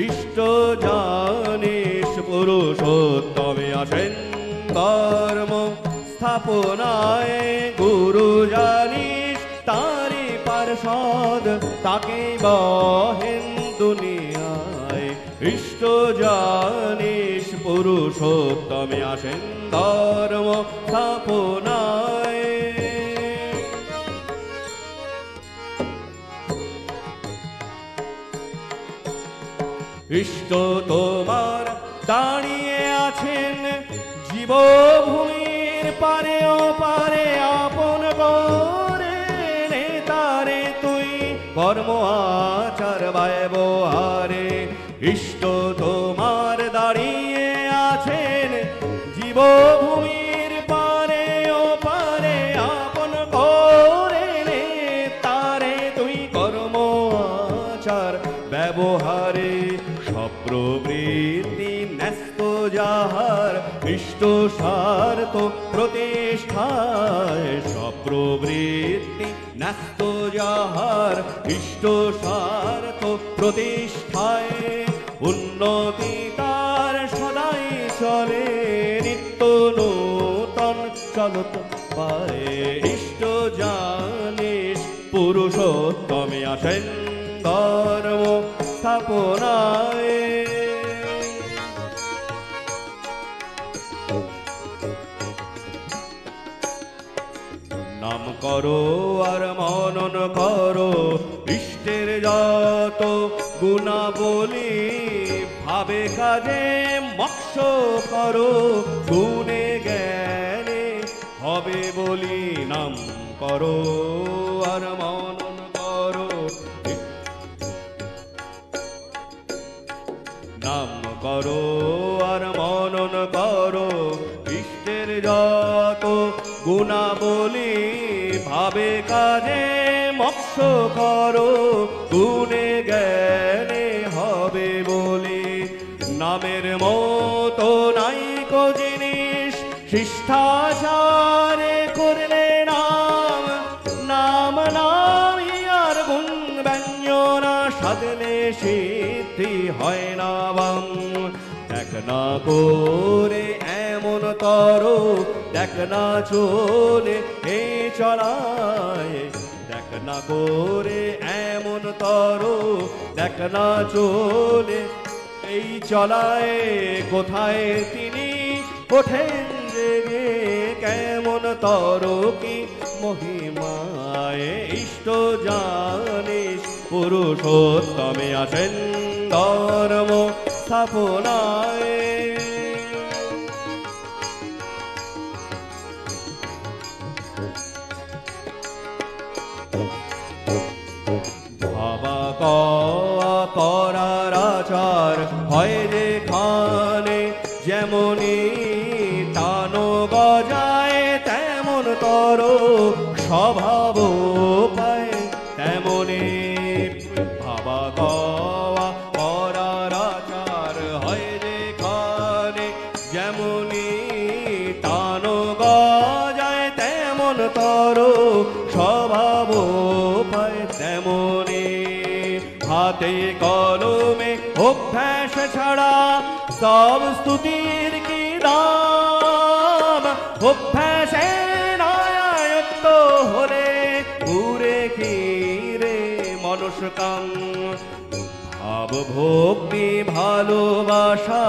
ইষ্ট জানিস পুরুষোত্তমে আসেন কর্ম স্থাপনায়, গুরু জানিস তারি পার্ষদ তাকে বহেন দুনিয়ায়। ইষ্ট জানিস পুরুষোত্তমে আসেন ধর্ম স্থাপনায়। ইষ্ট তোমার দাঁড়িয়ে আছেন জীবভূমির পারে ও পারে, আপন করে নেতারে তুই কর্ম আচার ব্যবহারে। ইষ্ট তোমার দাঁড়িয়ে আছেন জীবভূমির পারে ও পারে, আপন করে নেতারে তুই কর্ম আচার ব্যবহারে। সপ্রবৃত্তি ন্যস্ত যাহার ইষ্ট স্বার্থ প্রতিষ্ঠায়, সপ্রবৃত্তি ন্যস্ত যাহার ইষ্ট স্বার্থ প্রতিষ্ঠায়। উন্নতি তার সদাই চলে নিত্য নূতন চলত পায়। ইষ্ট জানিস পুরুষোত্তমে আসেন ধর্ম স্থাপনায়। নাম করো আর মনন করো ইষ্টের যত গুণাবলী, ভাবে কাজে মোক্ষ করো গুণে জ্ঞানে হবে বলি। নাম করো আর মনন করো, নাম করো আর মনন করো ইষ্টের যত গুণাবলী, ভাবে কাজে মোক্ষ করো গুণে জ্ঞানে হবে বলি। নামের মতো নাইকো জিনিস শিষ্টাচারে করলে নাম, নাম নামি আর গুণ ব্যঞ্জনা সাধলে সিদ্ধি হয় না বাম। দেখ না করে এমন করো, দেখ না চলে এ চলায়, দেখ না করে এমন করো, দেখ না চলে এই চলায়। কোথায় তিনি ওঠেন জেগে, কেমন তরো কি মহিমায়। ইষ্ট জানিস পুরুষোত্তমে আসেন ধর্ম স্থাপনায়। ভাবা করার আচার হয় যেখানে, যেমনি টানো গজায় তেমন করো স্বভাব পায় তেমনি। ভাবা করার আচার হয় যেখানে, যেমনি টানো গজায় তেমন করো স্বভাব পায় তেমনি। হাতে কলমে অভ্যাস ছাড়া সব স্তুতির কি দাম, অভ্যাসে আয়ত্ত হলে পুরে ক্ষীরে মনুষ কাম। ভাব ভক্তি ভালোবাসা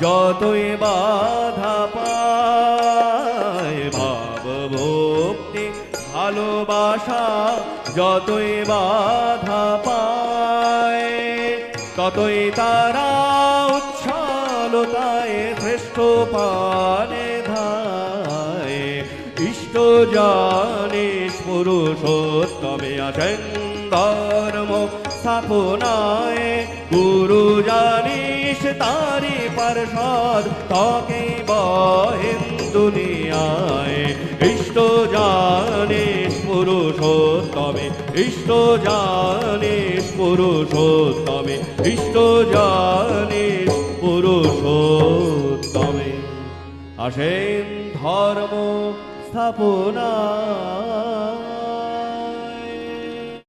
যতই বাধা পায়, ভাব ভক্তি ভালোবাসা যতই বাধা পায়, ততই তারা উচ্ছলতায় শ্রেষ্ঠ পানে ধায়। ইষ্ট জানিস পুরুষোত্তমে আসেন ধর্ম স্থাপনায়, গুরু জানিস তারি পার্ষদ তাকে বহেন দুনিয়ায়। ইষ্ট জানিস পুরুষোত্তমে, ইষ্ট জানিস পুরুষোত্তমে, ইষ্ট জানিস পুরুষোত্তমে আসেন ধর্ম স্থাপনায়।